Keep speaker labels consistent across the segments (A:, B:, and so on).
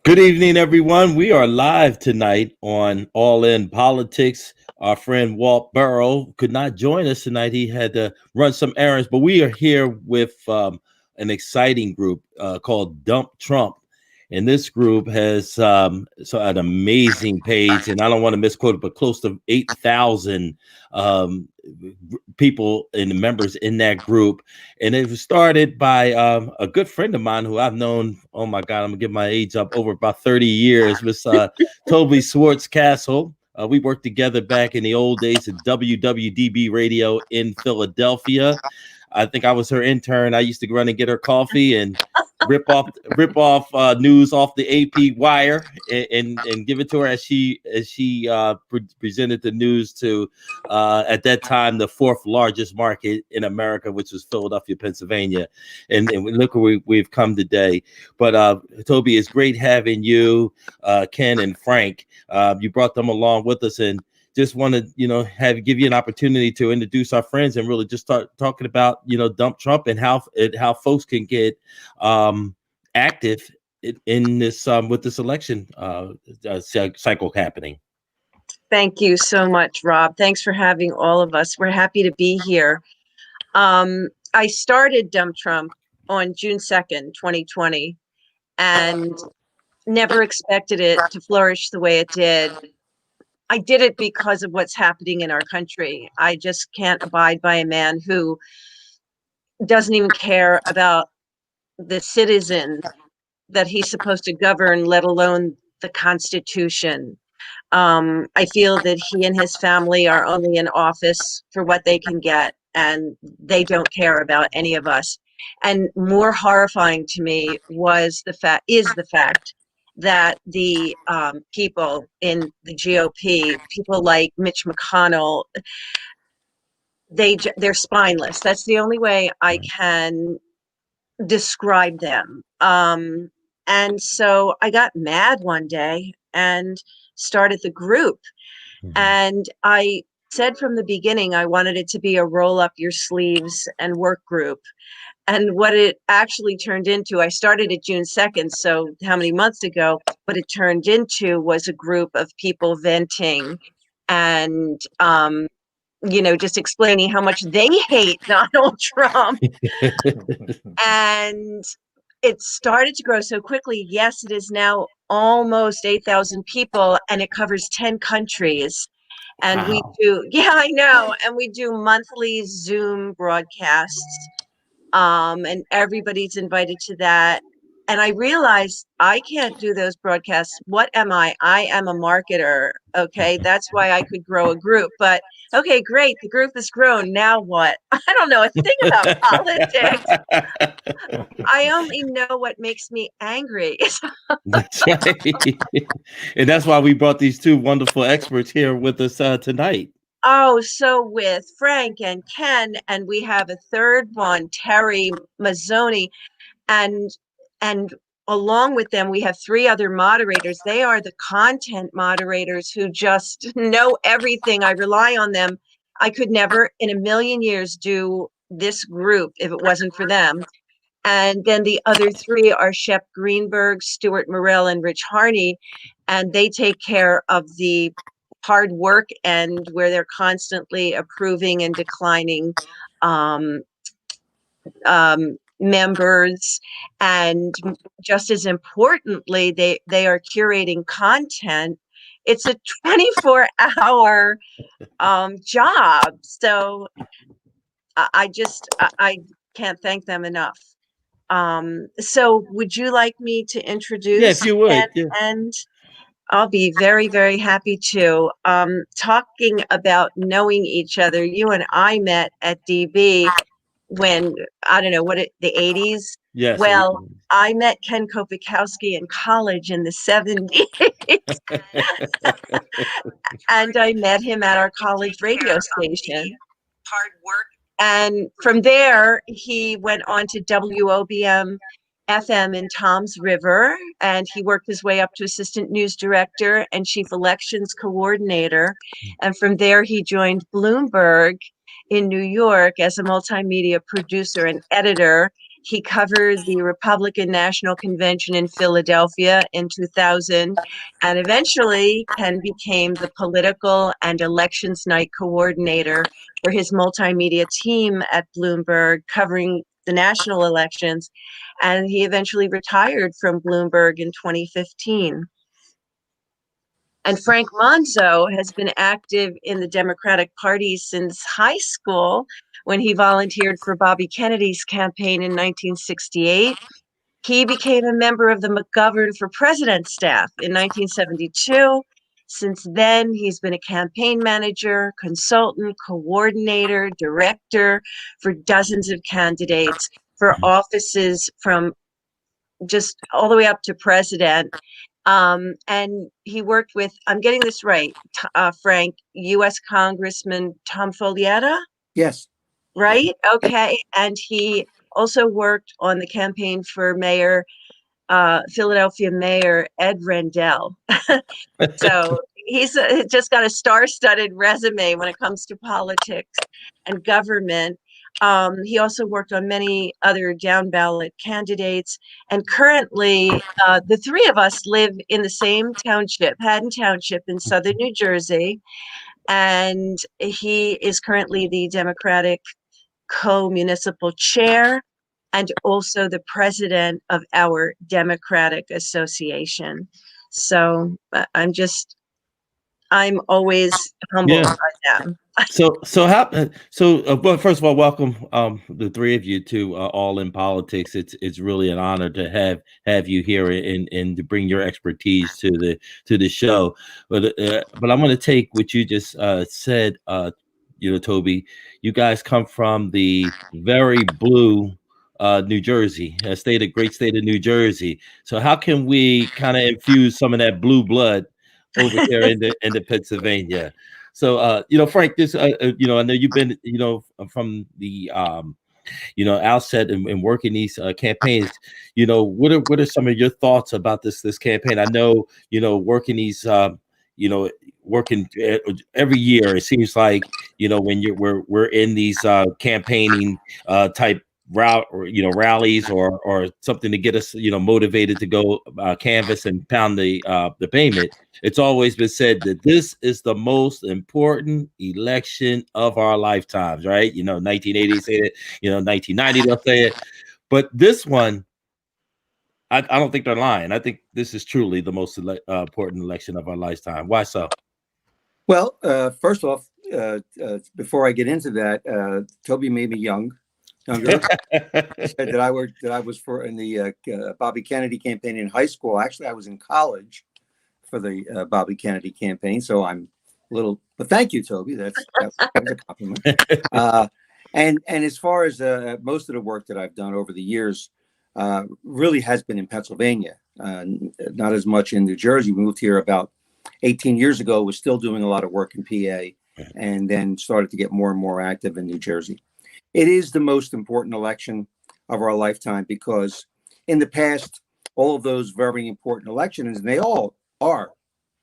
A: Good evening, everyone. We are live tonight on All In Politics. Our friend Walt Burrow could not join us tonight. He had to run some errands, but we are here with an exciting group called Dump Trump. And this group has an amazing page, and I don't want to misquote it, but close to 8,000 um, people and members in that group. And it was started by a good friend of mine who I've known, oh my God, I'm going to give my age up, over about 30 years, with Toby Swartz Castle. We worked together back in the old days at WWDB Radio in Philadelphia. I think I was her intern. I used to run and get her coffee and rip off news off the AP wire and give it to her as she presented the news to at that time the fourth largest market in America, which was Philadelphia, Pennsylvania. And look where we've come today. But Toby, it's great having you, Ken and Frank. You brought them along with us, and just want to give you an opportunity to introduce our friends and really just start talking about Dump Trump and how folks can get active in this with this election cycle happening.
B: Thank you so much, Rob. Thanks for having all of us. We're happy to be here. I started Dump Trump on June 2nd, 2020, and never expected it to flourish the way it did. I did it because of what's happening in our country. I just can't abide by a man who doesn't even care about the citizens that he's supposed to govern, let alone the Constitution. I feel that he and his family are only in office for what they can get, and they don't care about any of us. And more horrifying to me is the fact that the people in the GOP, people like Mitch McConnell, they're spineless. That's the only way I can describe them. And so I got mad one day and started the group. And I said from the beginning, I wanted it to be a roll up your sleeves and work group. And what it actually turned into, I started it June 2nd, so how many months ago, what it turned into was a group of people venting and, just explaining how much they hate Donald Trump. And it started to grow so quickly. Yes, it is now almost 8,000 people, and it covers 10 countries. And
A: Wow.
B: we do, yeah, I know. And we do monthly Zoom broadcasts. And everybody's invited to that. And I realized I can't do those broadcasts. What am I? I am a marketer. Okay. That's why I could grow a group. But okay, great. The group has grown. Now what? I don't know a thing about politics. I only know what makes me angry.
A: That's right. And that's why we brought these two wonderful experts here with us tonight.
B: Oh, so with Frank and Ken, and we have a third one, Terry Mazzoni, and along with them, we have three other moderators. They are the content moderators who just know everything. I rely on them. I could never in a million years do this group if it wasn't for them. And then the other three are Shep Greenberg, Stuart Morell, and Rich Harney, and they take care of the hard work and where they're constantly approving and declining members. And just as importantly, they are curating content. It's a 24-hour job. So I can't thank them enough. So would you like me to introduce?
A: Yes, you would. Yeah.
B: And I'll be very, very happy to. Talking about knowing each other, you and I met at DB when, I don't know, the 80s?
A: Yes.
B: Well, I met Ken Kopikowski in college in the 70s. And I met him at our college radio station. Hard work. And from there, he went on to WOBM FM in Toms River, and he worked his way up to assistant news director and chief elections coordinator. And from there, he joined Bloomberg in New York as a multimedia producer and editor. He covered the Republican National Convention in Philadelphia in 2000, and eventually Ken became the political and elections night coordinator for his multimedia team at Bloomberg, covering the national elections. And he eventually retired from Bloomberg in 2015. And Frank Monzo has been active in the Democratic Party since high school when he volunteered for Bobby Kennedy's campaign in 1968. He became a member of the McGovern for President staff in 1972. Since then, he's been a campaign manager, consultant, coordinator, director for dozens of candidates for offices from just all the way up to president. And he worked with, I'm getting this right, Frank, U.S. Congressman Tom Follietta,
C: Yes.
B: right? Okay. And he also worked on the campaign for Philadelphia Mayor Ed Rendell. So he's just got a star-studded resume when it comes to politics and government. He also worked on many other down-ballot candidates. And currently, the three of us live in the same township, Haddon Township in southern New Jersey. And he is currently the Democratic co-municipal chair and also the president of our Democratic Association. So I'm always humbled by them.
A: Well, first of all, welcome the three of you to All in Politics. It's really an honor to have you here and to bring your expertise to the show. But I'm going to take what you just said. Toby, you guys come from the very blue New Jersey, great state of New Jersey. So how can we kind of infuse some of that blue blood over here into Pennsylvania? So, Frank, this, I know you've been, from the, outset and working these campaigns. What are some of your thoughts about this campaign? I know, working these, working every year. It seems like, when we're in these campaigning type route or rallies or something to get us motivated to go canvass and pound the pavement. It's always been said that this is the most important election of our lifetimes, right? 1980 say it, 1990 they'll say it, but this one, I don't think they're lying. I think this is truly the most important election of our lifetime. Why so?
C: Well, first off, before I get into that, Toby made me younger. Said that I was in the Bobby Kennedy campaign in high school. Actually, I was in college for the Bobby Kennedy campaign, so I'm a little. But thank you, Toby. That was a compliment. And as far as most of the work that I've done over the years, really has been in Pennsylvania, not as much in New Jersey. We moved here about 18 years ago. Was still doing a lot of work in PA, and then started to get more and more active in New Jersey. It is the most important election of our lifetime because in the past, all of those very important elections, and they all are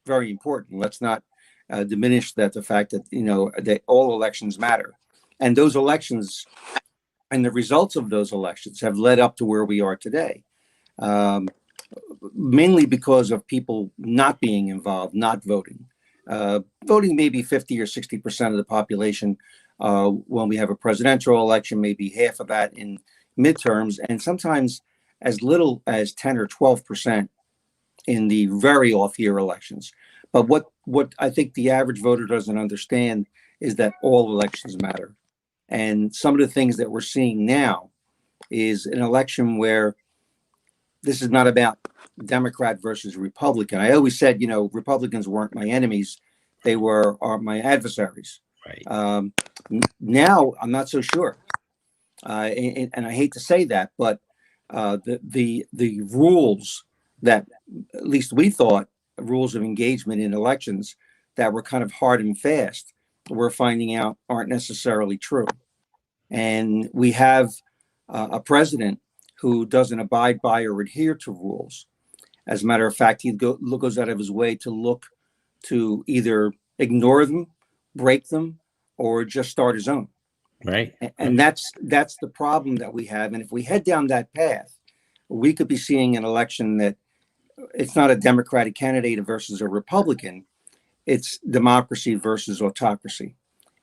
C: very important. Let's not diminish the fact that, that all elections matter. And those elections and the results of those elections have led up to where we are today, mainly because of people not being involved, not voting. Voting maybe 50 or 60% of the population when we have a presidential election, maybe half of that in midterms, and sometimes as little as 10 or 12% in the very off-year elections. But what I think the average voter doesn't understand is that all elections matter. And some of the things that we're seeing now is an election where this is not about Democrat versus Republican. I always said, Republicans weren't my enemies. They are my adversaries.
A: Right.
C: Now I'm not so sure, and I hate to say that, but the rules that at least we thought rules of engagement in elections that were kind of hard and fast, we're finding out aren't necessarily true, and we have a president who doesn't abide by or adhere to rules. As a matter of fact, he goes out of his way to look to either ignore them, break them, or just start his own.
A: Right.
C: And that's the problem that we have. And if we head down that path, we could be seeing an election that it's not a Democratic candidate versus a Republican. It's democracy versus autocracy.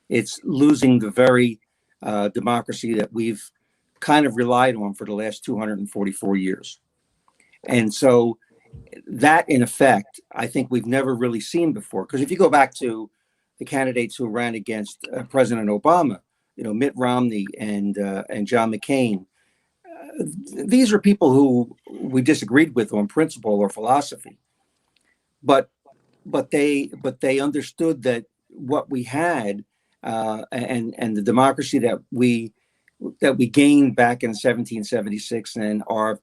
C: It's losing the very democracy that we've kind of relied on for the last 244 years. And so that, in effect, I think we've never really seen before. Because if you go back to the candidates who ran against President Obama, Mitt Romney and John McCain, these are people who we disagreed with on principle or philosophy, but they understood that what we had and the democracy that we gained back in 1776 and our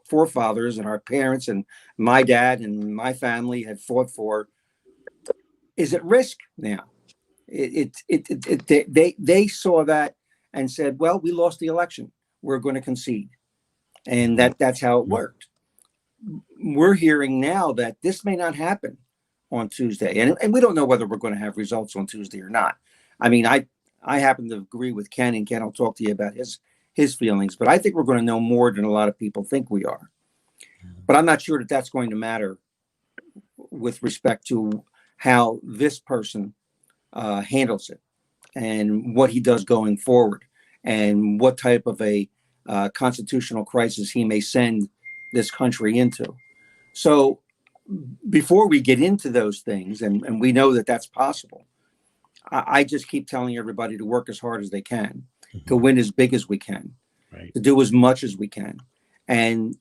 C: forefathers and our parents and my dad and my family had fought for is at risk now. They saw that and said, well, we lost the election, we're going to concede, and that's how it worked. We're hearing now that this may not happen on Tuesday, and we don't know whether we're going to have results on Tuesday or not. I mean, I happen to agree with Ken, and Ken will talk to you about his feelings, but I think we're going to know more than a lot of people think we are. But I'm not sure that that's going to matter with respect to how this person handles it and what he does going forward and what type of a constitutional crisis he may send this country into. So before we get into those things, and we know that that's possible, I just keep telling everybody to work as hard as they can, to win as big as we can,
A: Right.
C: to do as much as we can. And,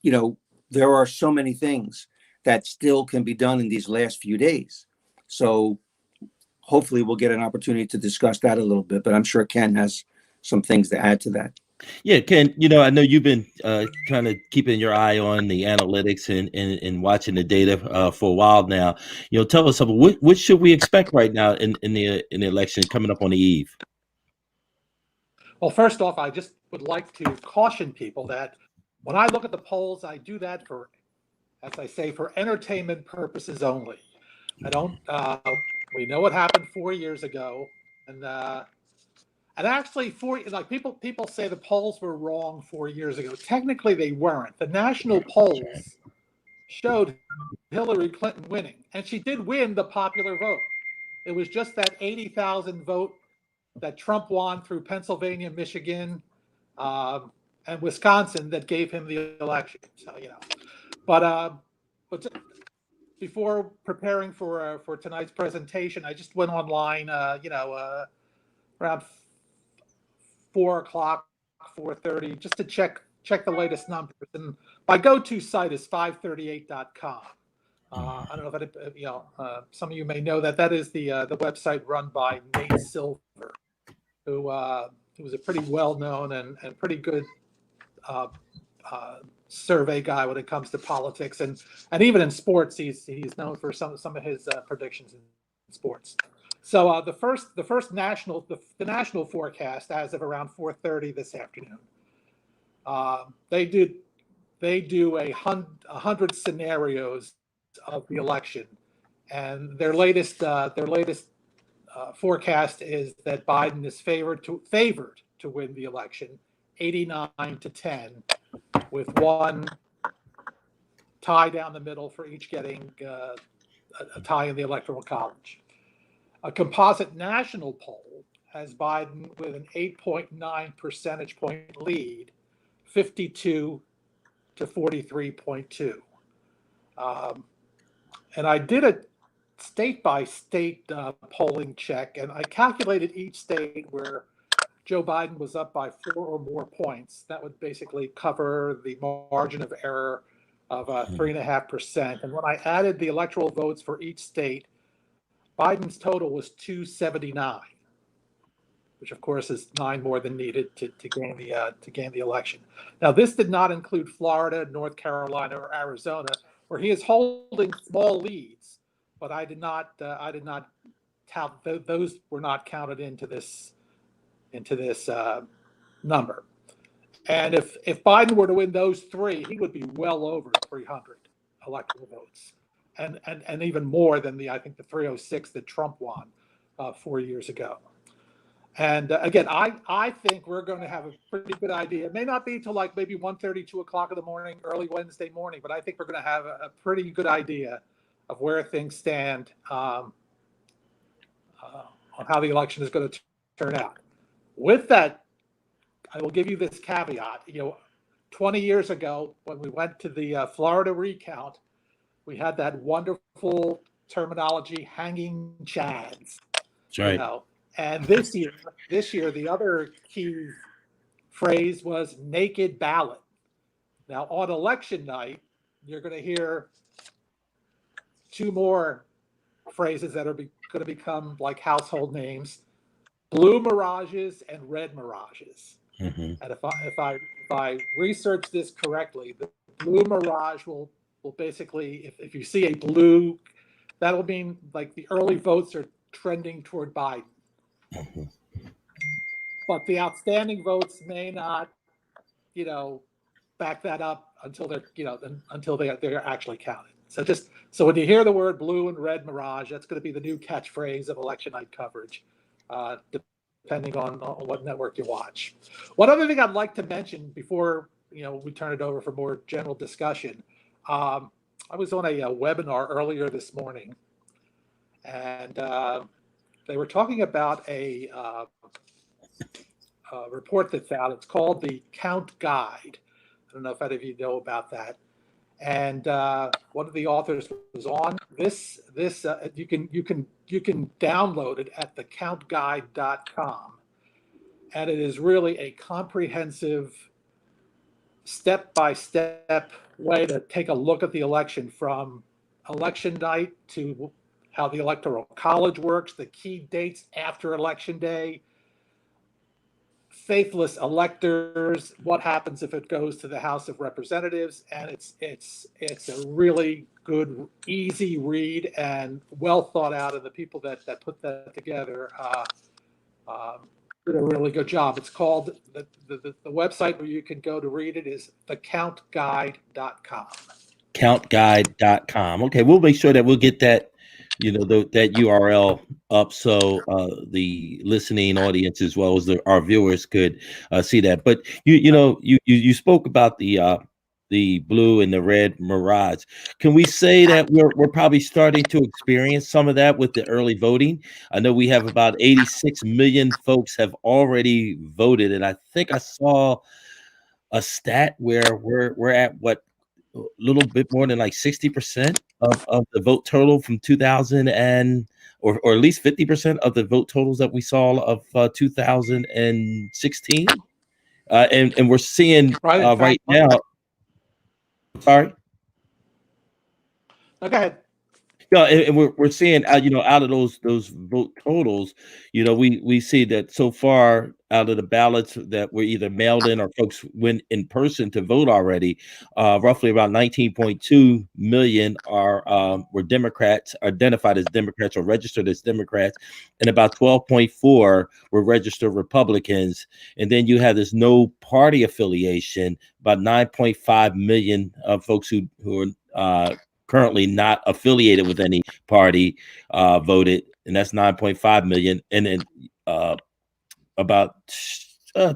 C: there are so many things that still can be done in these last few days. So hopefully we'll get an opportunity to discuss that a little bit, but I'm sure Ken has some things to add to that.
A: Yeah, Ken, I know you've been kind of keeping your eye on the analytics and watching the data for a while now. Tell us something. What should we expect right now in the election coming up on the eve?
D: Well, first off, I just would like to caution people that when I look at the polls, I do that for, as I say, for entertainment purposes only. I don't. We know what happened 4 years ago, and actually, people say the polls were wrong 4 years ago. Technically, they weren't. The national polls showed Hillary Clinton winning, and she did win the popular vote. It was just that 80,000 vote that Trump won through Pennsylvania, Michigan, and Wisconsin that gave him the election. So but before preparing for tonight's presentation, I just went online. Around 4 o'clock, 4:30, just to check the latest numbers. And my go-to site is 538.com. I don't know if some of you may know that is the website run by Nate Silver, who was a pretty well-known and pretty good survey guy when it comes to politics, and even in sports, he's known for some of his predictions in sports. So the first national forecast as of around 4:30 this afternoon, they do 100 scenarios of the election, and their latest forecast is that Biden is favored to win the election, 89-10, with one tie down the middle for each getting a tie in the Electoral College. A composite national poll has Biden with an 8.9 percentage point lead, 52 to 43.2. And I did a state by state polling check, and I calculated each state where Joe Biden was up by 4 or more points. That would basically cover the margin of error of 3.5%. And when I added the electoral votes for each state, Biden's total was 279, which of course is 9 more than needed to gain the election. Now, this did not include Florida, North Carolina, or Arizona, where he is holding small leads. But I did not tout those were not counted into this number. And if Biden were to win those 3, he would be well over 300 electoral votes, and even more than I think the 306 that Trump won 4 years ago. And again, I think we're going to have a pretty good idea. It may not be till like maybe 1:30, 2 o'clock in the morning, early Wednesday morning, but I think we're going to have a pretty good idea of where things stand on how the election is going to turn out. With that, I will give you this caveat. 20 years ago, when we went to the Florida recount, we had that wonderful terminology, hanging chads.
A: That's right.
D: And this year, the other key phrase was naked ballot. Now, on election night, you're going to hear two more phrases that are going to become like household names: blue mirages and red mirages.
A: Mm-hmm.
D: And if I research this correctly, the blue mirage will basically, if you see a blue, that'll mean like the early votes are trending toward Biden.
A: Mm-hmm.
D: But the outstanding votes may not, back that up until they're actually counted. So when you hear the word blue and red mirage, that's going to be the new catchphrase of election night coverage, depending on what network you watch. One other thing I'd like to mention before we turn it over for more general discussion. I was on a webinar earlier this morning, and they were talking about a report that's out. It's called the Count Guide. I don't know if any of you know about that. And one of the authors was on this. You can download it at thecountguide.com, and it is really a comprehensive, step-by-step way to take a look at the election, from election night to how the Electoral College works, the key dates after Election Day, faithless electors, what happens if it goes to the House of Representatives, and it's a really good, easy read and well thought out, and the people that put that together did a really good job. It's called, the website where you can go to read it is thecountguide.com.
A: Countguide.com. Okay, we'll make sure that we'll get that, that URL up, so the listening audience as well as our viewers could see that. But you spoke about the blue and the red mirage. Can we say that we're probably starting to experience some of that with the early voting? I know we have about 86 million folks have already voted, and I think I saw a stat where we're at what, a little bit more than like 60% of the vote total from 2000 or at least 50% of the vote totals that we saw of 2016. And we're seeing right now. Sorry.
D: No, go ahead.
A: Yeah, and we're seeing out of those vote totals, we see that so far out of the ballots that were either mailed in or folks went in person to vote already, roughly about 19.2 million were Democrats, identified as Democrats or registered as Democrats, and about 12.4 were registered Republicans. And then you have this no party affiliation, about 9.5 million folks who are currently not affiliated with any party voted, and that's 9.5 million. And then about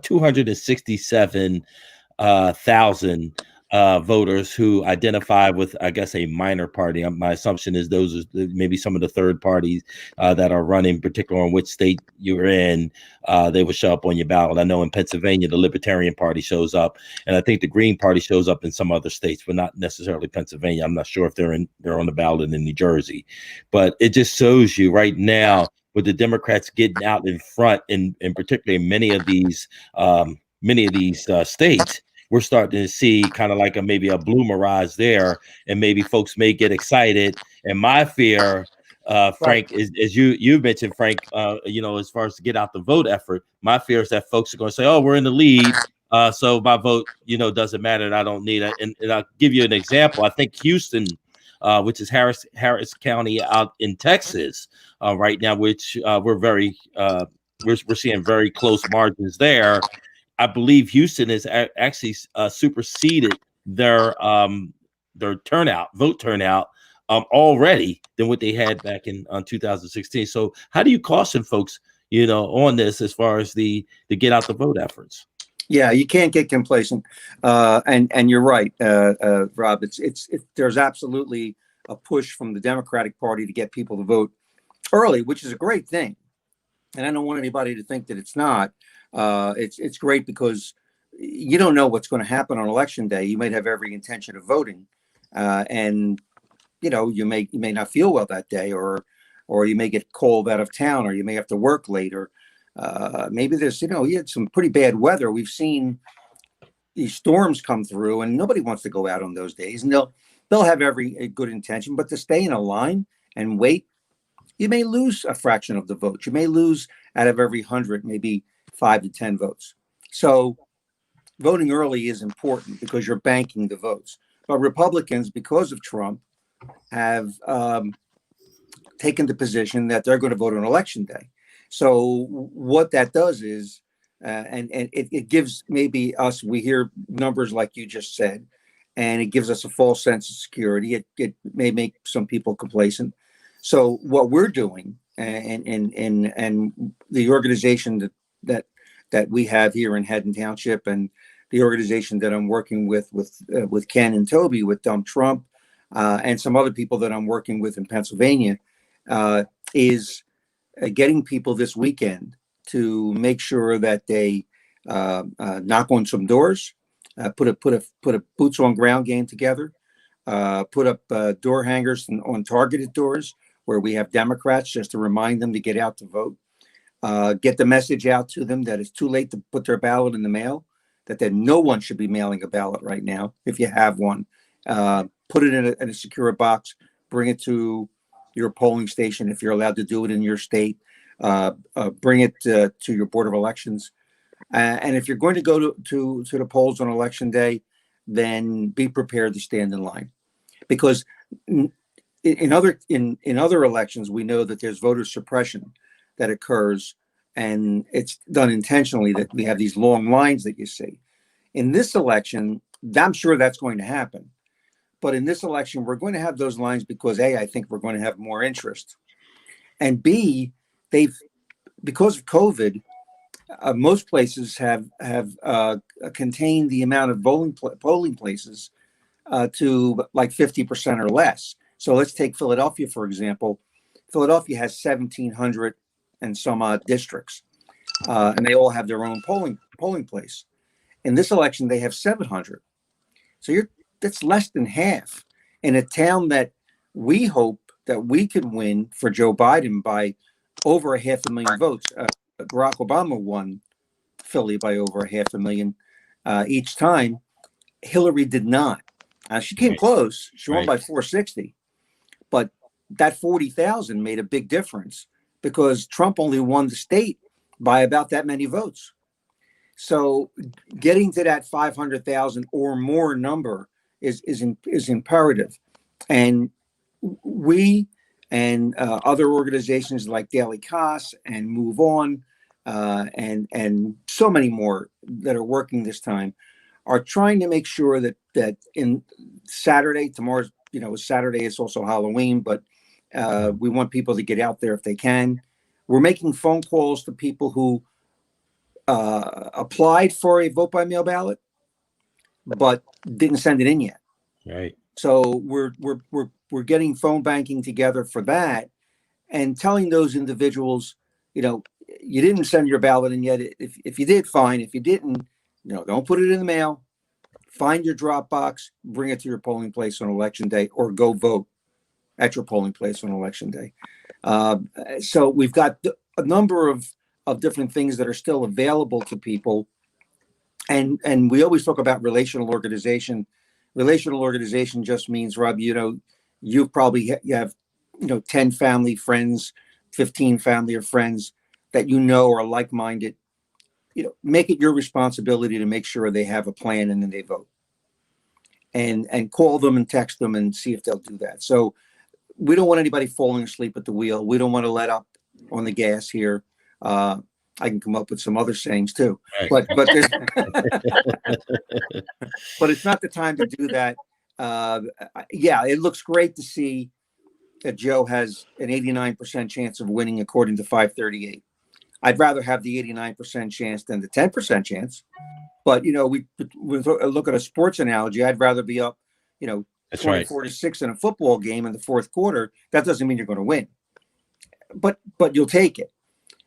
A: 267,000 voters who identify with, I guess, a minor party. My assumption is those are maybe some of the third parties that are running, particularly on which state you're in. They will show up on your ballot. I know in Pennsylvania, the Libertarian Party shows up, and I think the Green Party shows up in some other states, but not necessarily Pennsylvania. I'm not sure if they're on the ballot in New Jersey, but it just shows you right now with the Democrats getting out in front, in particularly many of these states. We're starting to see kind of like maybe a blue mirage there, and maybe folks may get excited. And my fear, Frank, is, as you mentioned, Frank, as far as to get out the vote effort, my fear is that folks are going to say, "Oh, we're in the lead, so my vote, doesn't matter, and I don't need it." And I'll give you an example. I think Houston, which is Harris County out in Texas, right now, which we're seeing very close margins there. I believe Houston has actually superseded their vote turnout already than what they had back in 2016. So how do you caution folks, on this as far as the get out the vote efforts.
C: Yeah, you can't get complacent, and you're right, Rob. There's absolutely a push from the Democratic Party to get people to vote early, which is a great thing. And I don't want anybody to think that it's not. It's great because you don't know what's going to happen on election day. You might have every intention of voting, and you may not feel well that day, or you may get called out of town, or you may have to work late, or maybe there's you had some pretty bad weather. We've seen these storms come through, and nobody wants to go out on those days. And they'll have every good intention, but to stay in a line and wait, you may lose a fraction of the vote. You may lose out of every 100, maybe 5 to 10 votes. So voting early is important because you're banking the votes. But Republicans, because of Trump, have taken the position that they're going to vote on election day. So what that does is, and it gives maybe us, we hear numbers like you just said, and it gives us a false sense of security. It may make some people complacent. So what we're doing, and the organization that we have here in Haddon Township, and the organization that I'm working with Ken and Toby, with Dump Trump, and some other people that I'm working with in Pennsylvania, is getting people this weekend to make sure that they knock on some doors, put a boots on ground game together, put up door hangers on targeted doors where we have Democrats, just to remind them to get out to vote. Get the message out to them that it's too late to put their ballot in the mail, that no one should be mailing a ballot right now. If you have one, put it in a secure box, bring it to your polling station if you're allowed to do it in your state. Bring it to your Board of Elections. And if you're going to go to the polls on election day, then be prepared to stand in line, because in other elections, we know that there's voter suppression that occurs, and it's done intentionally, that we have these long lines that you see. In this election, I'm sure that's going to happen. But in this election, we're going to have those lines because A, I think we're going to have more interest. And B, because of COVID, most places have contained the amount of polling places to like 50% or less. So let's take Philadelphia, for example. Philadelphia has 1,700 and some odd districts, and they all have their own polling place. In this election, they have 700. So that's less than half in a town that we hope that we can win for Joe Biden by over 500,000 votes. Barack Obama won Philly by over 500,000 each time. Hillary did not. She came close. She won by 460. But that 40,000 made a big difference because Trump only won the state by about that many votes. So getting to that 500,000 or more number is imperative. And we and other organizations like Daily Kos and Move On, and so many more that are working this time, are trying to make sure that in Saturday, tomorrow's, Saturday is also Halloween, but we want people to get out there if they can. We're making phone calls to people who applied for a vote by mail ballot, but didn't send it in yet.
A: Right.
C: So we're getting phone banking together for that, and telling those individuals, you didn't send your ballot in yet. If you did, fine. If you didn't, don't put it in the mail. Find your drop box, bring it to your polling place on election day, or go vote at your polling place on election day. So we've got a number of different things that are still available to people. And we always talk about relational organization. Relational organization just means, Rob, you probably have 10 family friends, 15 family or friends that are like-minded. Make it your responsibility to make sure they have a plan and then they vote. And call them and text them and see if they'll do that. So we don't want anybody falling asleep at the wheel. We don't want to let up on the gas here. I can come up with some other sayings too,
A: right.
C: but it's not the time to do that. It looks great to see that Joe has an 89% chance of winning according to 538. I'd rather have the 89% chance than the 10% chance. But, we look at a sports analogy. I'd rather be up,
A: That's right.
C: 24-6 in a football game in the fourth quarter. That doesn't mean you're going to win, but you'll take it.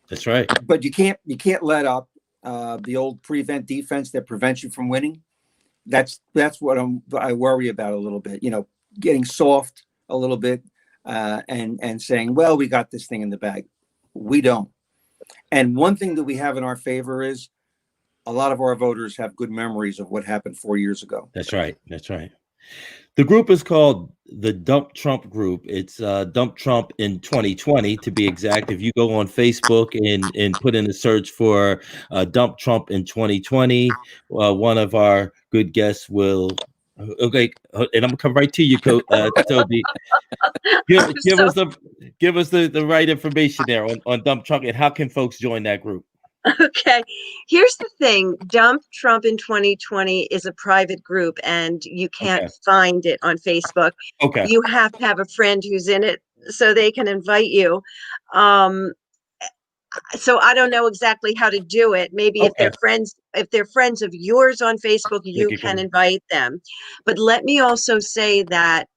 A: That's right.
C: But you can't let up the old prevent defense that prevents you from winning. That's what I worry about a little bit, getting soft a little bit and saying, well, we got this thing in the bag. We don't. And one thing that we have in our favor is a lot of our voters have good memories of what happened 4 years ago.
A: That's right. That's right. The group is called the Dump Trump Group. It's Dump Trump in 2020, to be exact. If you go on Facebook and put in a search for Dump Trump in 2020, one of our good guests will. Okay, and I'm gonna come right to you, Toby. Give us the right information there on Dump Trump, and how can folks join that group?
B: Okay, here's the thing. Dump Trump in 2020 is a private group and you can't find it on Facebook.
A: Okay.
B: You have to have a friend who's in it so they can invite you. So I don't know exactly how to do it. Maybe if they're friends of yours on Facebook, you can invite them. But let me also say that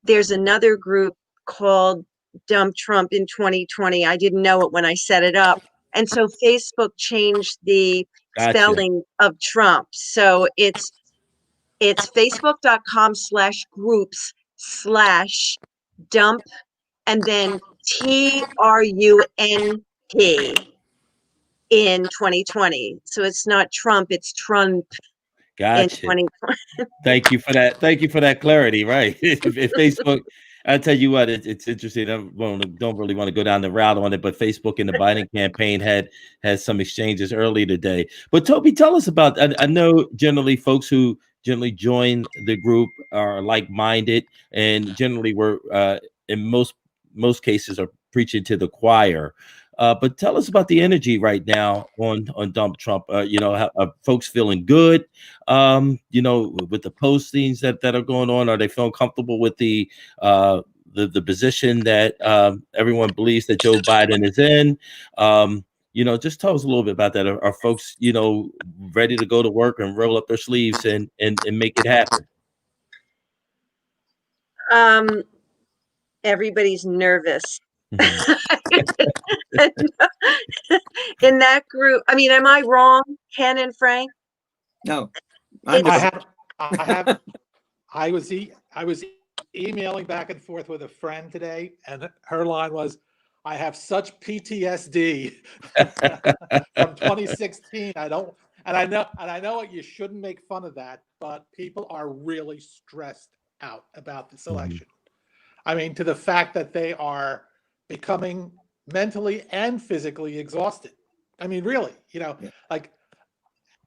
B: there's another group called Dump Trump in 2020. I didn't know it when I set it up. And so Facebook changed the spelling of Trump. So it's facebook.com/groups/dump and then TRUNP in 2020. So it's not Trump, it's Trump in 2020.
A: Thank you for that. Thank you for that clarity. Right. If Facebook, I tell you what, it's interesting. I don't really want to go down the route on it, but Facebook and the Biden campaign had some exchanges early today. But Toby, tell us about. I know generally folks who generally join the group are like-minded, and generally we're in most cases are preaching to the choir. But tell us about the energy right now on Dump Trump. How, are folks feeling good? With the postings that are going on, are they feeling comfortable with the position that everyone believes that Joe Biden is in? Just tell us a little bit about that. Are folks, ready to go to work and roll up their sleeves and make it happen?
B: Everybody's nervous. In that group, I mean, am I wrong, Ken and Frank?
C: No,
D: I was emailing back and forth with a friend today, and her line was, "I have such PTSD from 2016. I know you shouldn't make fun of that, but people are really stressed out about this election. I mean, to the fact that they are becoming mentally and physically exhausted. I mean, really, like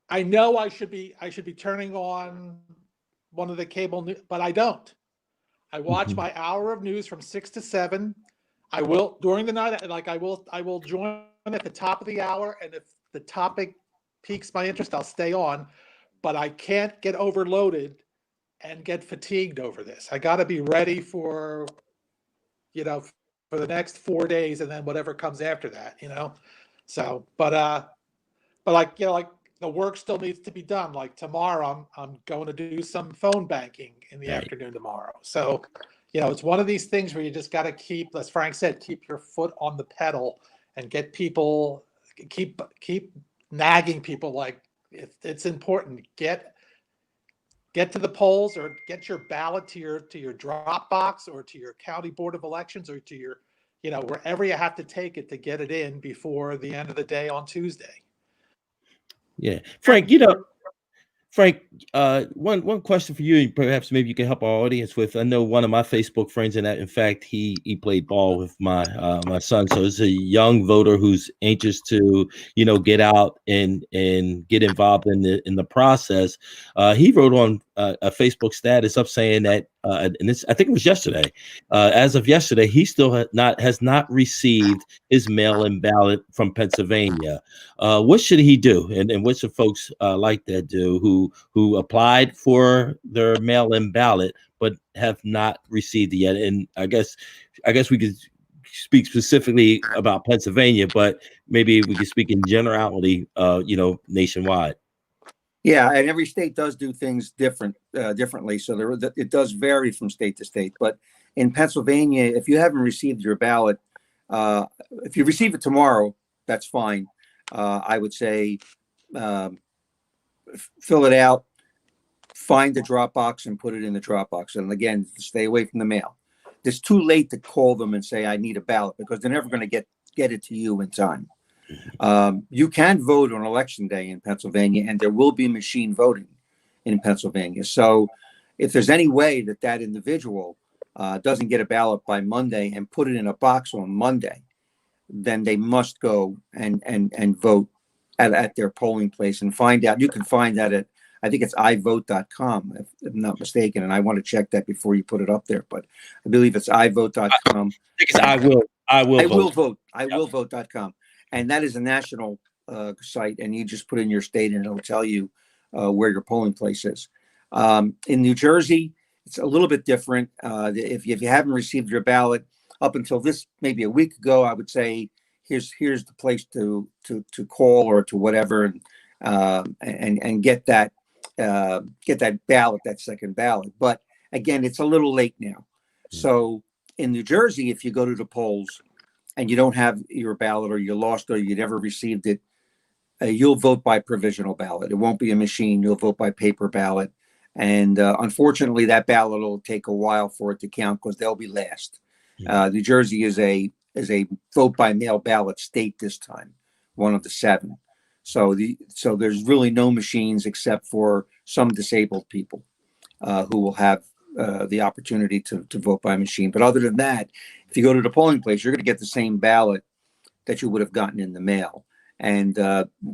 D: I know I should be turning on one of the cable news, but I don't. I watch my hour of news from 6 to 7. I will during the night, like I will join at the top of the hour, and if the topic piques my interest, I'll stay on. But I can't get overloaded and get fatigued over this. I got to be ready for the next 4 days, and then whatever comes after that, So, but like the work still needs to be done. Like tomorrow, I'm going to do some phone banking in the afternoon tomorrow. So, it's one of these things where you just got to keep, as Frank said, keep your foot on the pedal and get people, keep nagging people. Like it's important. Get to the polls, or get your ballot to your drop box, or to your county board of elections, or to your, wherever you have to take it to get it in before the end of the day on Tuesday.
A: Yeah, Frank, one question for you, and perhaps maybe you can help our audience with. I know one of my Facebook friends, and that, in fact, he played ball with my son, so it's a young voter who's anxious to get out and get involved in the process. He wrote on a Facebook status up saying that, and this, I think it was yesterday. As of yesterday, he still has not received his mail-in ballot from Pennsylvania. What should he do, and what should folks like that do who applied for their mail-in ballot but have not received it yet? And I guess we could speak specifically about Pennsylvania, but maybe we can speak in generality, nationwide.
C: Yeah, and every state does do things differently. So it does vary from state to state. But in Pennsylvania, if you haven't received your ballot, if you receive it tomorrow, that's fine. I would say fill it out, find the drop box, and put it in the drop box. And again, stay away from the mail. It's too late to call them and say I need a ballot because they're never going to get it to you in time. You can vote on election day in Pennsylvania, and there will be machine voting in Pennsylvania. So if there's any way that individual doesn't get a ballot by Monday and put it in a box on Monday, then they must go and vote at their polling place and find out. You can find that at, I think it's ivote.com, if I'm not mistaken. And I want to check that before you put it up there, but I believe it's ivote.com.
A: I think it's I will vote.
C: ivote.com. And that is a national site, and you just put in your state and it'll tell you where your polling place is. In New Jersey, it's a little bit different. If you haven't received your ballot up until this, maybe a week ago, I would say here's the place to call or to whatever, and get that ballot, that second ballot. But again, it's a little late now. So in New Jersey, if you go to the polls and you don't have your ballot, or you lost, or you never received it, you'll vote by provisional ballot. It won't be a machine. You'll vote by paper ballot. And unfortunately, that ballot will take a while for it to count because they'll be last. New Jersey is a vote by mail ballot state this time, one of the 7. So there's really no machines except for some disabled people who will have the opportunity to vote by machine. But other than that, if you go to the polling place, you're going to get the same ballot that you would have gotten in the mail. And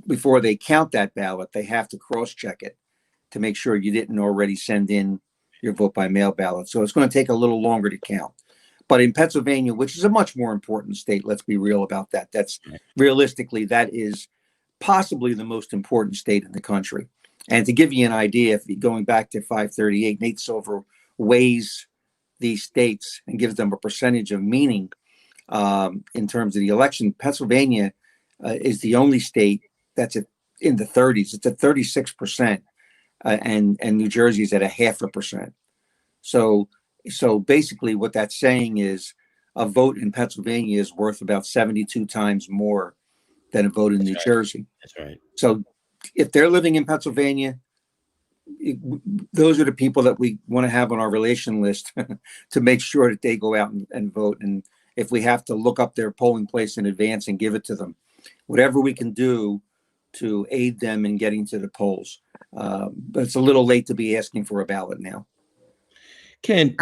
C: before they count that ballot, they have to cross-check it to make sure you didn't already send in your vote by mail ballot. So it's going to take a little longer to count. But in Pennsylvania, which is a much more important state, let's be real about that. That's realistically, that is possibly the most important state in the country. And to give you an idea, if you're going back to 538, Nate Silver weighs these states and gives them a percentage of meaning in terms of the election. Pennsylvania is the only state that's in the 30s. It's at 36%, and New Jersey is at 0.5%. So basically, what that's saying is a vote in Pennsylvania is worth about 72 times more than a vote in New Jersey.
A: That's right.
C: So if they're living in Pennsylvania, those are the people that we want to have on our relation list to make sure that they go out and vote. And if we have to look up their polling place in advance and give it to them, whatever we can do to aid them in getting to the polls. But it's a little late to be asking for a ballot now.
A: Ken,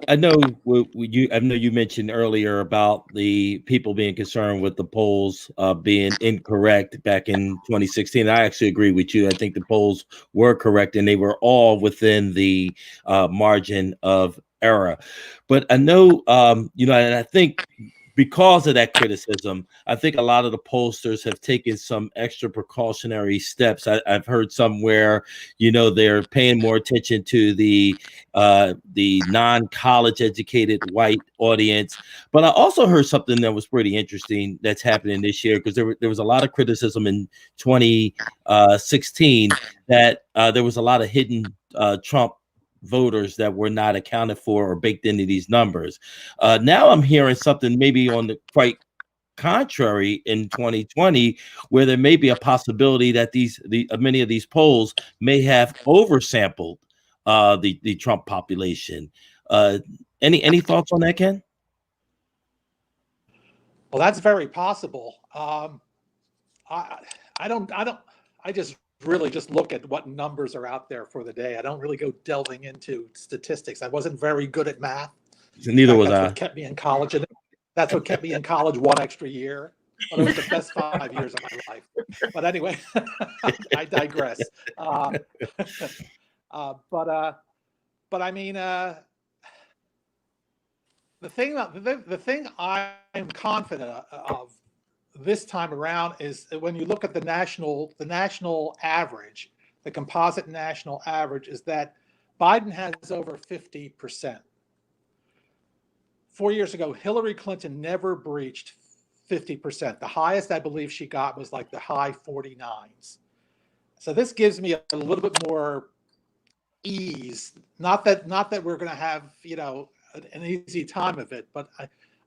A: I know you mentioned earlier about the people being concerned with the polls being incorrect back in 2016. I actually agree with you. I think the polls were correct, and they were all within the margin of error. But I know, and I think because of that criticism, I think a lot of the pollsters have taken some extra precautionary steps. I've heard somewhere, they're paying more attention to the non-college educated white audience. But I also heard something that was pretty interesting that's happening this year, because there was a lot of criticism in 2016 that there was a lot of hidden Trump voters that were not accounted for or baked into these numbers. Now I'm hearing something maybe on the quite contrary in 2020, where there may be a possibility that many of these polls may have oversampled the Trump population. Any thoughts on that, Ken?
D: Well, that's very possible. I just really just look at what numbers are out there for the day. I don't really go delving into statistics. I wasn't very good at math.
A: Neither was I.
D: That's what kept me in college, and that's what kept me in college 1 extra year. But it was the best 5 years of my life. But anyway, I digress. But I mean, the thing I'm confident of this time around is that when you look at the national average, the composite national average is that Biden has over 50%. 4 years ago, Hillary Clinton never breached 50%. The highest I believe she got was like the high 49s. So this gives me a little bit more ease. Not that we're going to have, an easy time of it, but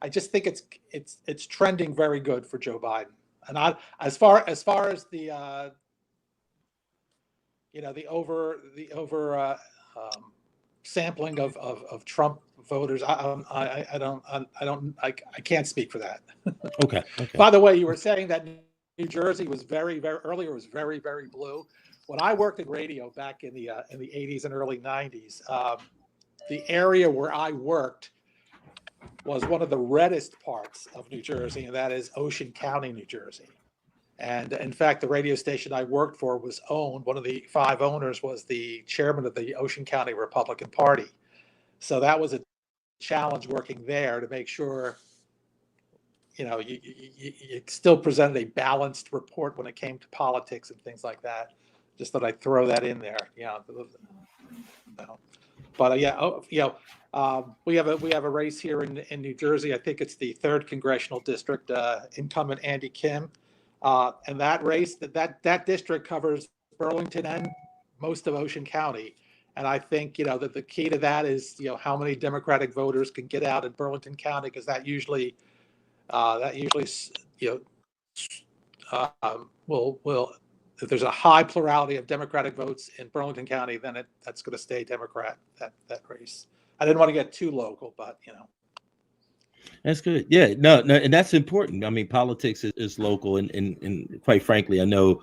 D: I just think it's trending very good for Joe Biden. And as far as the the over sampling of Trump voters, I can't speak for that.
A: Okay.
D: By the way, you were saying that New Jersey was very very blue. When I worked in radio back in the 80s and early 90s, the area where I worked was one of the reddest parts of New Jersey, and that is Ocean County, New Jersey. And in fact, the radio station I worked for was owned, one of the 5 owners was the chairman of the Ocean County Republican Party. So that was a challenge working there to make sure, you still presented a balanced report when it came to politics and things like that. Just thought I'd throw that in there. But we have a race here in New Jersey. I think it's the 3rd congressional district. Incumbent Andy Kim, and that race that district covers Burlington and most of Ocean County. And I think that the key to that is how many Democratic voters can get out in Burlington County, because that usually will. If there's a high plurality of Democratic votes in Burlington County, then that's going to stay Democrat, that race. I didn't want to get too local, but
A: That's good. Yeah, no, and that's important. I mean, politics is local, and quite frankly, I know,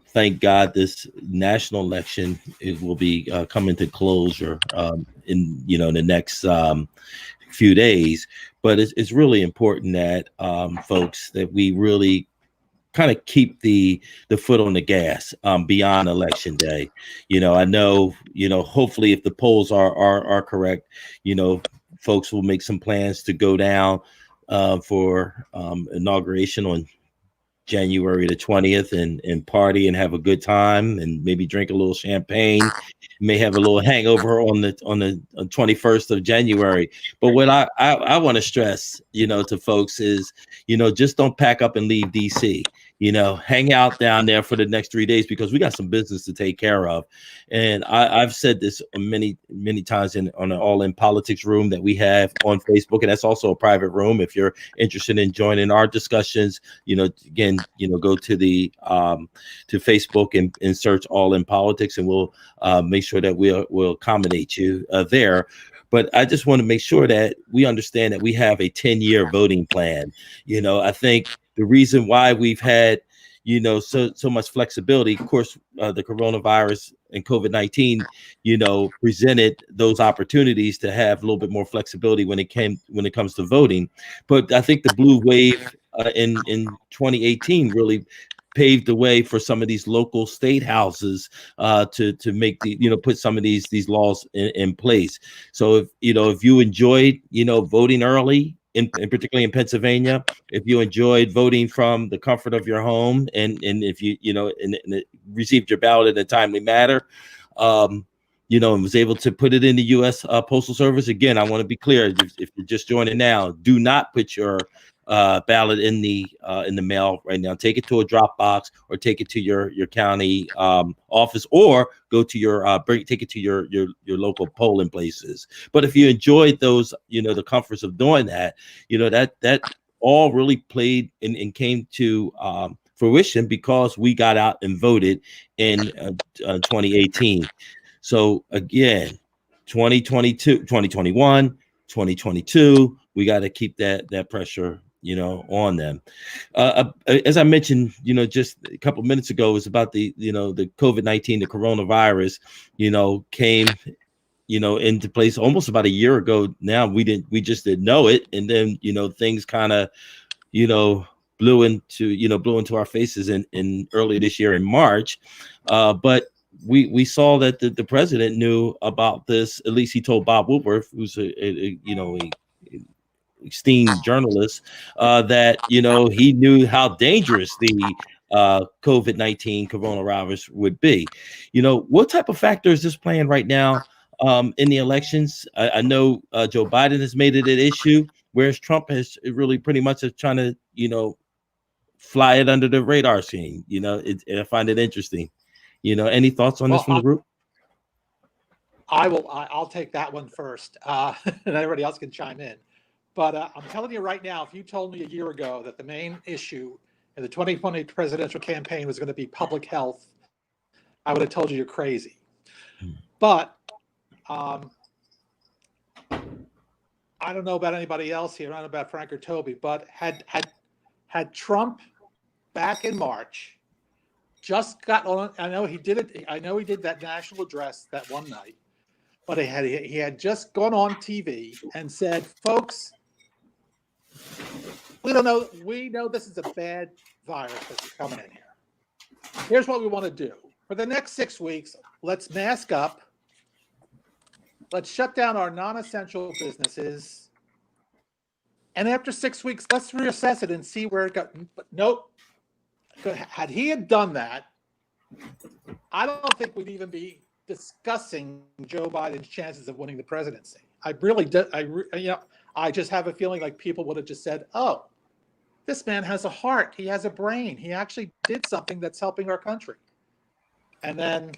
A: thank God this national election will be coming to closure in the next few days. But it's really important that folks, that we really kind of keep the foot on the gas beyond election day. I know, hopefully if the polls are correct, folks will make some plans to go down for inauguration on January the 20th and party and have a good time and maybe drink a little champagne. May have a little hangover on the 21st of January. But what I want to stress, to folks is, just don't pack up and leave DC. Hang out down there for the next 3 days, because we got some business to take care of. And I've said this many, many times on an All In Politics room that we have on Facebook, and that's also a private room. If you're interested in joining our discussions, again, go to the to Facebook and search All In Politics, and we'll make sure that we'll accommodate you there. But I just want to make sure that we understand that we have a 10-year voting plan. I think the reason why we've had, so much flexibility, of course, the coronavirus and COVID-19, presented those opportunities to have a little bit more flexibility when it comes to voting. But I think the blue wave in 2018 really paved the way for some of these local state houses to make put some of these laws in place. So if you enjoyed voting early, in particularly in Pennsylvania, if you enjoyed voting from the comfort of your home, and if you received your ballot in a timely manner, and was able to put it in the U.S. Postal Service. Again, I want to be clear: if you're just joining now, do not put your ballot in the mail right now. Take it to a drop box, or take it to your county office, or go to take it to your local polling places. But if you enjoyed those, the comforts of doing that, that all really played and came to fruition because we got out and voted in 2018. So again, 2022, 2021, 2022, we got to keep that pressure on them. As I mentioned, just a couple of minutes ago, was about the COVID-19, the coronavirus, came, into place almost about a year ago. Now we just didn't know it. And then, things kind of, blew into our faces in early this year in March. But we saw that the president knew about this. At least he told Bob Woodward, who's a esteemed journalist, that he knew how dangerous the COVID-19 coronavirus would be. What type of factor is this playing right now in the elections. I know Joe Biden has made it an issue, whereas Trump has really pretty much is trying to, fly it under the radar scene. And I find it interesting. Any thoughts on this
D: Well,
A: from the group?
D: I'll take that one first, and everybody else can chime in. But I'm telling you right now, if you told me a year ago that the main issue in the 2020 presidential campaign was going to be public health, I would have told you you're crazy. But I don't know about anybody else here. I don't know about Frank or Toby, but had Trump back in March just got on, I know he did it. I know he did that national address that one night, but he had just gone on TV and said, folks, we know this is a bad virus that's coming in here. Here's what we want to do. For the next 6 weeks, let's mask up. Let's shut down our non-essential businesses. And after 6 weeks, let's reassess it and see where it got. But nope. Had he had done that, I don't think we'd even be discussing Joe Biden's chances of winning the presidency. I really do. I just have a feeling like people would have just said, oh, this man has a heart. He has a brain. He actually did something that's helping our country. And then,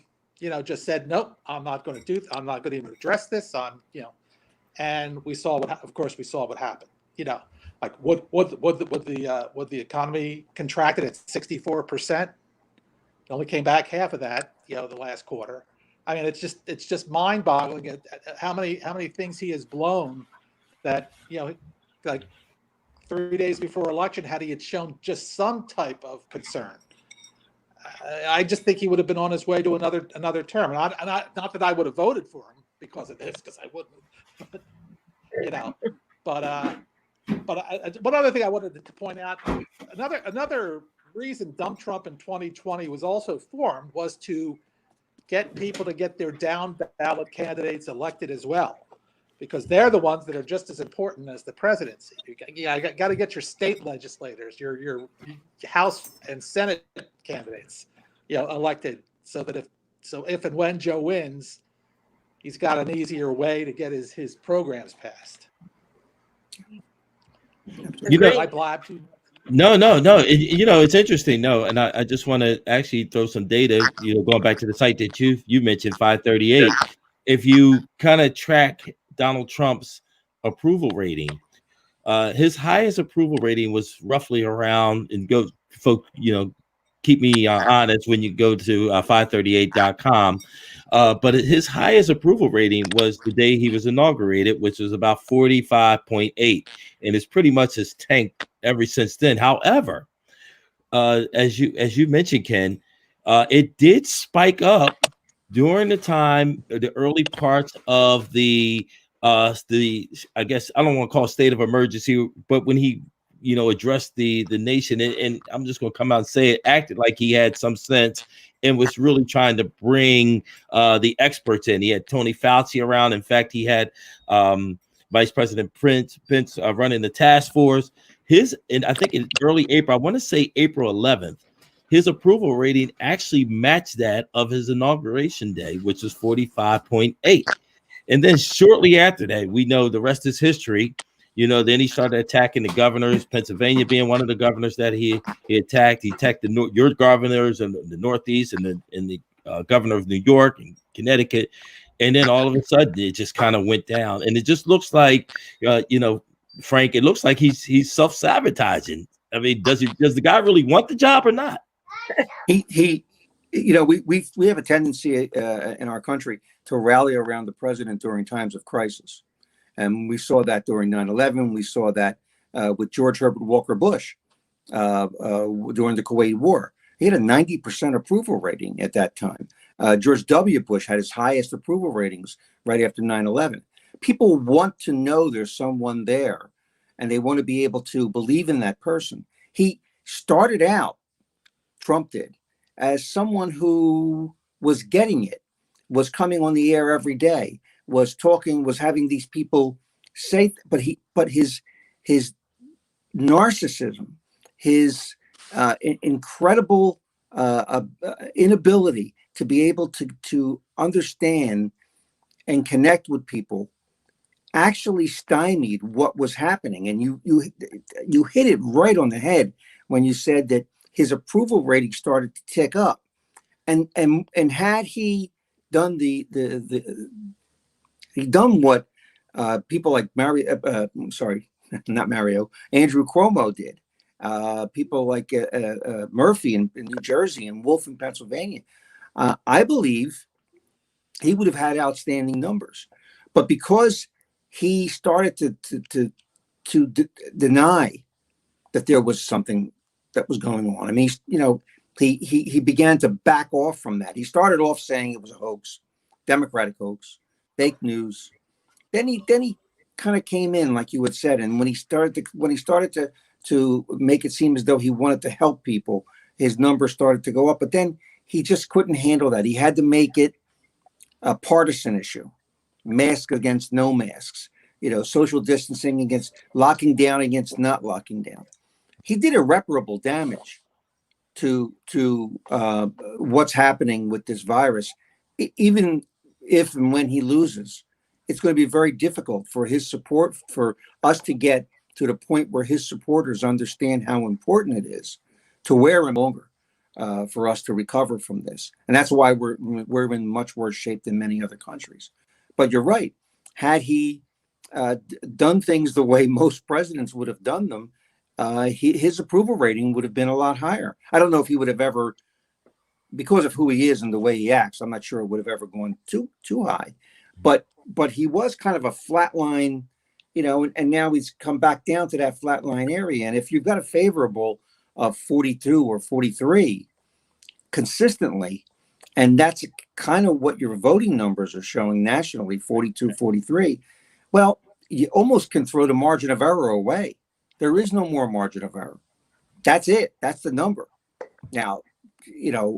D: just said, nope, I'm not going to even address this and we saw what happened. Like what the economy contracted at 64%. It only came back half of that, the last quarter. I mean, it's just mind boggling at how many things he has blown that, like 3 days before election, had he had shown just some type of concern, I just think he would have been on his way to another term. And not that I would have voted for him because of this, because I wouldn't. But one other thing I wanted to point out, another reason Dump Trump in 2020 was also formed was to get people to get their down ballot candidates elected as well, because they're the ones that are just as important as the presidency. You got to get your state legislators, your House and Senate candidates, elected, so that if and when Joe wins, he's got an easier way to get his programs passed. I blabbed too.
A: No. It's interesting. No, and I just want to actually throw some data. Going back to the site that you mentioned, 538. If you kind of track Donald Trump's approval rating, his highest approval rating was roughly around, and keep me honest when you go to 538.com. But his highest approval rating was the day he was inaugurated, which was about 45.8, and it's pretty much has tanked ever since then. However, as you mentioned, Ken, it did spike up during the early parts of the I guess I don't want to call it state of emergency, but when he addressed the nation, and I'm just going to come out and say it, acted like he had some sense and was really trying to bring the experts in. He had Tony Fauci around. In fact, he had Vice President Pence running the task force. And I think in early April, I want to say April 11th, his approval rating actually matched that of his inauguration day, which was 45.8. And then shortly after that, we know the rest is history. Then he started attacking the governors, Pennsylvania being one of the governors that he attacked. He attacked your governors in the Northeast and the governor of New York and Connecticut. And then all of a sudden, it just kind of went down. And it just looks like, Frank, it looks like he's self-sabotaging. I mean, does the guy really want the job or not?
C: We have a tendency in our country to rally around the president during times of crisis. And we saw that during 9/11. We saw that with George Herbert Walker Bush during the Kuwait War. He had a 90% approval rating at that time. George W. Bush had his highest approval ratings right after 9/11. People want to know there's someone there, and they want to be able to believe in that person. He started out, Trump did, as someone who was getting it, was coming on the air every day, was talking, was having these people say, but his narcissism, his incredible inability to be able to understand and connect with people actually stymied what was happening. And you hit it right on the head when you said that his approval rating started to tick up. And had he done he done what people like Andrew Cuomo did, people like Murphy in New Jersey and Wolf in Pennsylvania, I believe he would have had outstanding numbers. But because he started to deny that there was something that was going on, I mean, he began to back off from that. He started off saying it was a hoax, Democratic hoax, fake news. Then he kind of came in, like you had said, and when he started to make it seem as though he wanted to help people, his numbers started to go up. But then he just couldn't handle that. He had to make it a partisan issue, mask against no masks, social distancing against locking down against not locking down. He did irreparable damage to what's happening with this virus. Even if and when he loses, it's going to be very difficult for us to get to the point where his supporters understand how important it is to wear him longer for us to recover from this. And that's why we're in much worse shape than many other countries. But you're right. Had he done things the way most presidents would have done them, his approval rating would have been a lot higher. I don't know if he would have ever, because of who he is and the way he acts, I'm not sure it would have ever gone too high. But he was kind of a flat line, and now he's come back down to that flat line area. And if you've got a favorable of 42 or 43 consistently, and that's kind of what your voting numbers are showing nationally, 42, 43, well, you almost can throw the margin of error away. There is no more margin of error. That's it. That's the number. Now,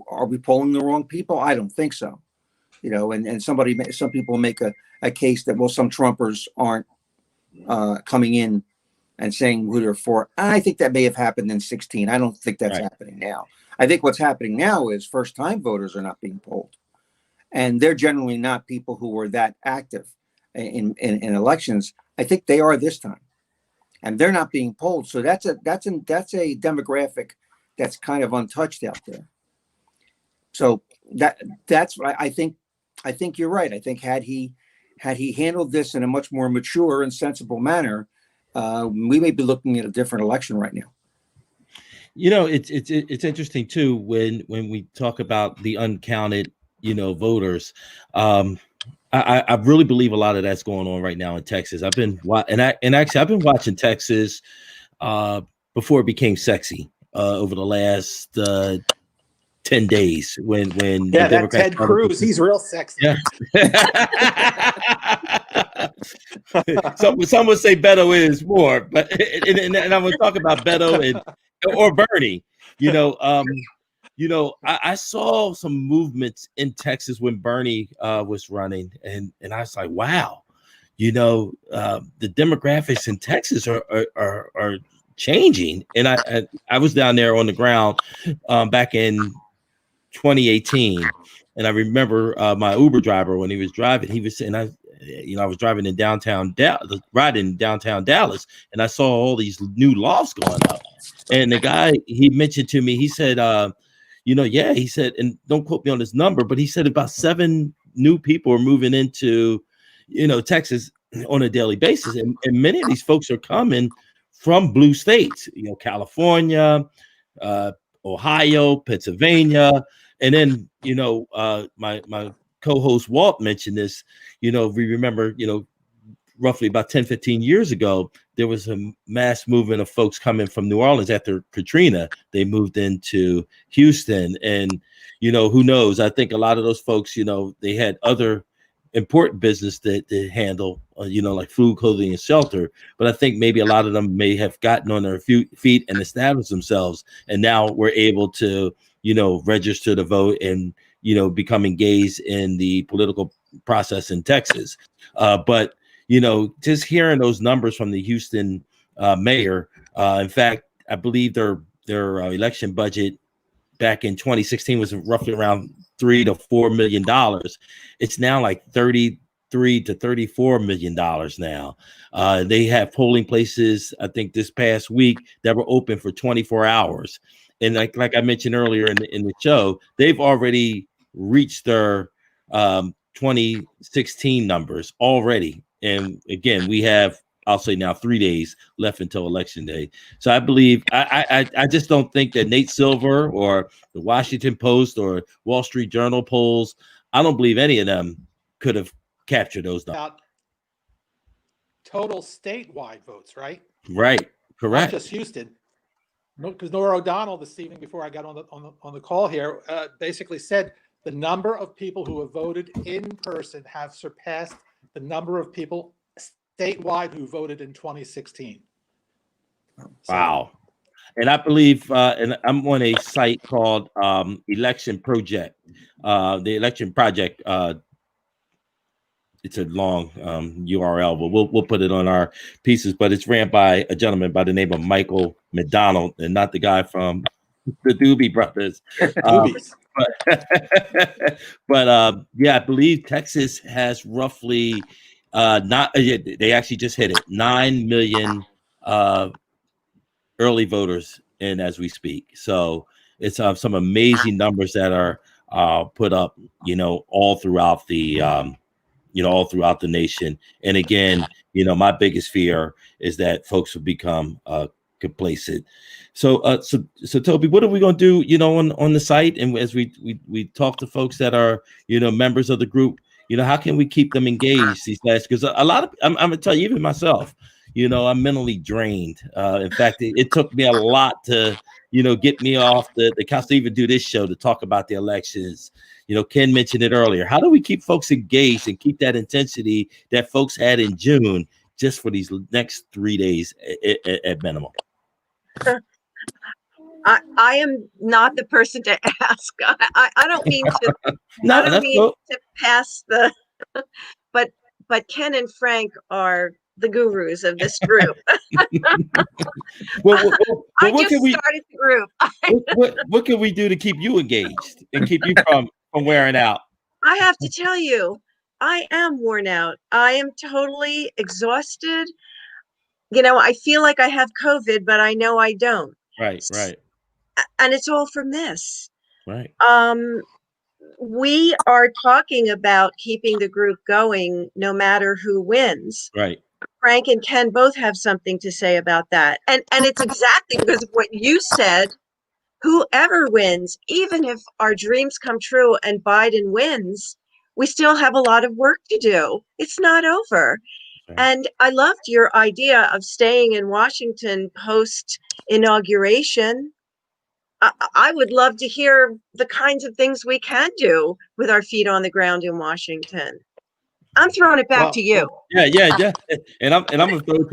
C: are we polling the wrong people? I don't think so. And some people make a case that, well, some Trumpers aren't coming in and saying who they're for. I think that may have happened in 2016. I don't think that's happening now. I think what's happening now is first-time voters are not being polled. And they're generally not people who were that active in elections. I think they are this time. And they're not being polled. So that's a demographic that's kind of untouched out there. So that's what I think you're right. I think had he handled this in a much more mature and sensible manner, we may be looking at a different election right now.
A: It's interesting too when we talk about the uncounted, voters. I really believe a lot of that's going on right now in Texas. I've been watching Texas before it became sexy over the last 10 days when
D: the Democrats, that Ted Cruz, he's real sexy.
A: Yeah. Some would say Beto is more, but and I'm going to talk about Beto or Bernie. I saw some movements in Texas when Bernie was running, and I was like, wow, the demographics in Texas are changing. And I was down there on the ground back in 2018, and I remember my Uber driver, when he was driving, he was saying, I was driving in downtown Dallas, and I saw all these new lofts going up. And the guy, he mentioned to me, he said, he said, and don't quote me on this number, but he said about 7 new people are moving into, Texas on a daily basis. And many of these folks are coming from blue states, California, Ohio, Pennsylvania. And then, my co-host Walt mentioned this, we remember, roughly about 10, 15 years ago, there was a mass movement of folks coming from New Orleans after Katrina. They moved into Houston, and, who knows? I think a lot of those folks, they had other important business that they handle, like food, clothing, and shelter. But I think maybe a lot of them may have gotten on their feet and established themselves. And now we're able to, register to vote and, become engaged in the political process in Texas. But just hearing those numbers from the Houston mayor, in fact, I believe their election budget back in 2016 was roughly around $3 to $4 million. It's now like 30 to $34 million now. They have polling places, I think this past week, that were open for 24 hours. And like I mentioned earlier in the show, they've already reached their 2016 numbers already. And again, we have, I'll say now, 3 days left until election day. So I believe, I just don't think that Nate Silver or the Washington Post or Wall Street Journal polls, I don't believe any of them could have captured those numbers.
D: About total statewide votes, right?
A: Right.
D: Not
A: Correct.
D: just Houston. Because Nora O'Donnell this evening, before I got on the call here, basically said the number of people who have voted in person have surpassed the number of people statewide who voted in 2016.
A: Wow. And I believe, and I'm on a site called Election Project, the Election Project. It's a long URL, but we'll put it on our pieces. But it's ran by a gentleman by the name of Michael McDonald, and not the guy from the Doobie Brothers. But yeah, I believe Texas has roughly they actually just hit it 9 million early voters in as we speak. So it's some amazing numbers that are put up, all throughout the all throughout the nation. And again, my biggest fear is that folks will become complacent. So Toby, what are we going to do, on the site? And as we talk to folks that are, members of the group, how can we keep them engaged these last? Because a lot of, I'm going to tell you, even myself, I'm mentally drained. In fact, it took me a lot to, get me off the couch to even do this show to talk about the elections. Ken mentioned it earlier. How do we keep folks engaged and keep that intensity that folks had in June just for these next 3 days at minimum?
B: I am not the person to ask. I don't mean to.
A: No,
B: I don't mean to pass the. But Ken and Frank are the gurus of this group.
A: well,
B: I just started the group.
A: What can we do to keep you engaged and keep you from wearing out?
B: I have to tell you, I am worn out. I am totally exhausted. I feel like I have COVID, but I know I don't.
A: Right.
B: And it's all from this.
A: Right.
B: We are talking about keeping the group going no matter who wins.
A: Right.
B: Frank and Ken both have something to say about that. And it's exactly because of what you said. Whoever wins, even if our dreams come true and Biden wins, we still have a lot of work to do. It's not over. Right. And I loved your idea of staying in Washington post inauguration. I would love to hear the kinds of things we can do with our feet on the ground in Washington. I'm throwing it back to you.
A: Yeah. And I'm gonna throw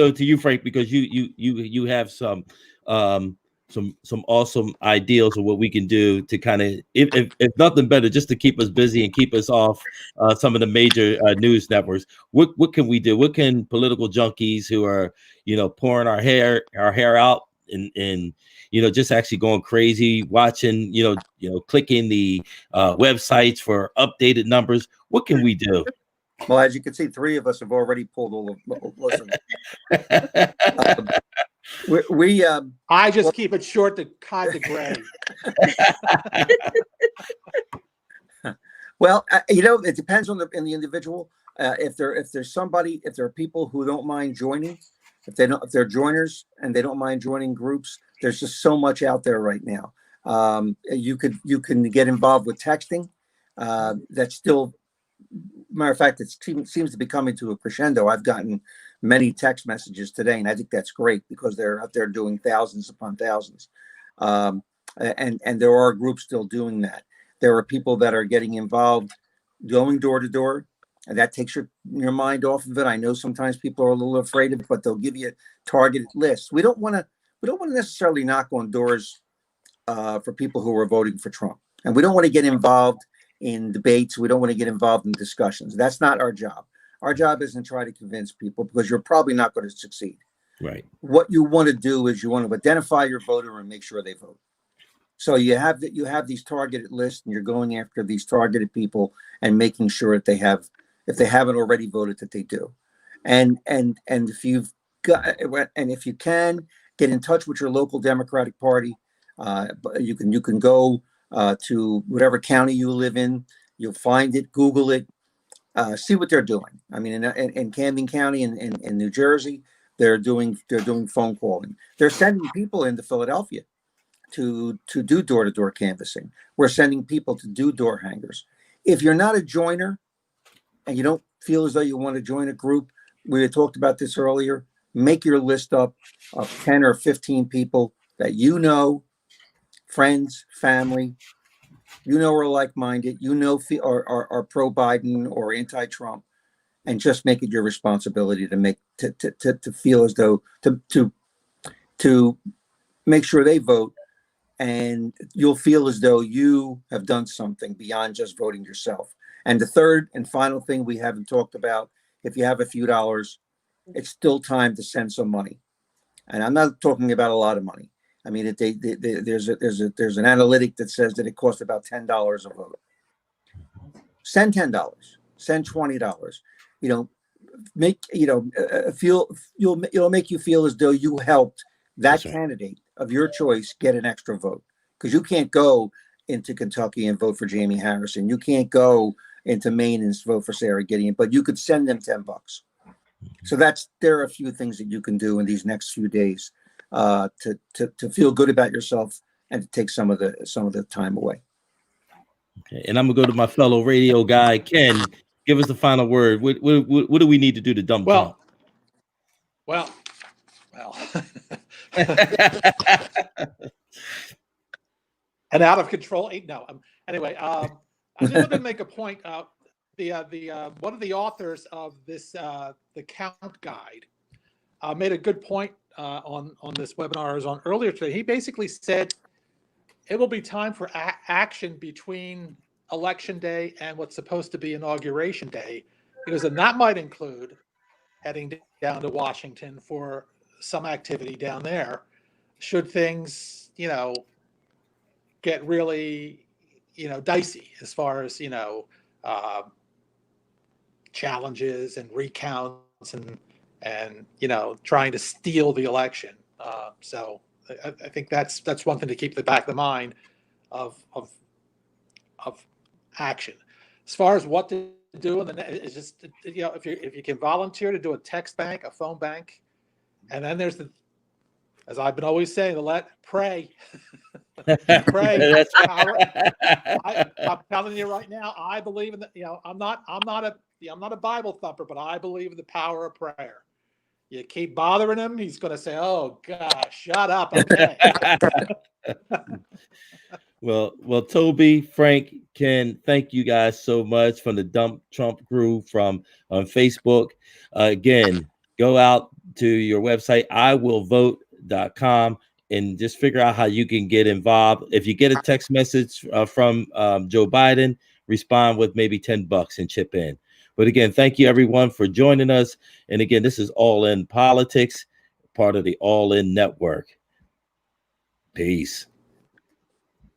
A: it to you, Frank, because you have some awesome ideals of what we can do to kind of, if nothing better, just to keep us busy and keep us off some of the major news networks. What can we do? What can political junkies who are pouring our hair out and just actually going crazy, watching, clicking the websites for updated numbers. What can we do?
C: Well, as you can see, 3 of us have already pulled all of listen.
D: I just keep it short to kind of gray.
C: Well, it depends on the individual. If there are people who don't mind joining, if they're joiners and they don't mind joining groups, there's just so much out there right now. You can get involved with texting. That's still, matter of fact, it seems to be coming to a crescendo. I've gotten many text messages today, and I think that's great because they're out there doing thousands upon thousands. And there are groups still doing that. There are people that are getting involved, going door to door, and that takes your mind off of it. I know sometimes people are a little afraid of it, but they'll give you targeted lists. We don't want to necessarily knock on doors for people who are voting for Trump, and we don't want to get involved in debates. We don't want to get involved in discussions. That's not our job. Our job isn't to try to convince people because you're probably not going to succeed.
A: Right.
C: What you want to do is you want to identify your voter and make sure they vote. So you have these targeted lists, and you're going after these targeted people and making sure that they have if they haven't already voted, that they do. And if you've got, and if you can, get in touch with your local Democratic Party. You can go to whatever county you live in. You'll find it, Google it, see what they're doing. I mean, in Camden County in New Jersey, they're doing phone calling. They're sending people into Philadelphia to do door-to-door canvassing. We're sending people to do door hangers. If you're not a joiner and you don't feel as though you want to join a group, we had talked about this earlier, make your list up of 10 or 15 people that you know, friends, family, are like-minded, are pro-Biden or anti-Trump, and just make it your responsibility to feel as though to make sure they vote, and you'll feel as though you have done something beyond just voting yourself. And the third and final thing we haven't talked about, if you have a few dollars, it's still time to send some money. And I'm not talking about a lot of money. I mean, there's an analytic that says that it costs about $10 a vote. Send $10, send $20. It'll make you feel as though you helped that candidate of your choice get an extra vote, because you can't go into Kentucky and vote for Jamie Harrison. You can't go into Maine and vote for Sarah Gideon, but you could send them $10. So there are a few things that you can do in these next few days to feel good about yourself and to take some of the time away.
A: Okay, and I'm gonna go to my fellow radio guy, Ken. Give us the final word. What do we need to do to dump Trump?
D: Well. And out of control. No. Anyway, I just wanted to make a point. One of the authors of this, the Count Guide, made a good point on this webinar I was on earlier today. He basically said it will be time for action between Election Day and what's supposed to be Inauguration Day, because then that might include heading down to Washington for some activity down there, should things, get really, dicey as far as, challenges and recounts and trying to steal the election. So I think that's one thing to keep in the back of the mind of action. As far as what to do, and it's just, if you can volunteer to do a text bank, a phone bank, and then there's as I've been always saying, pray. Pray. I'm telling you right now, I believe in I'm not a Bible thumper, but I believe in the power of prayer. You keep bothering him, he's going to say, "Oh gosh, shut up." Okay.
A: Well, Toby, Frank, Ken, thank you guys so much from the Dump Trump crew on Facebook. Again, go out to your website, iwillvote.com, and just figure out how you can get involved. If you get a text message from Joe Biden, respond with maybe $10 and chip in. But again, thank you everyone for joining us. And again, this is All In Politics, part of the All In Network. Peace.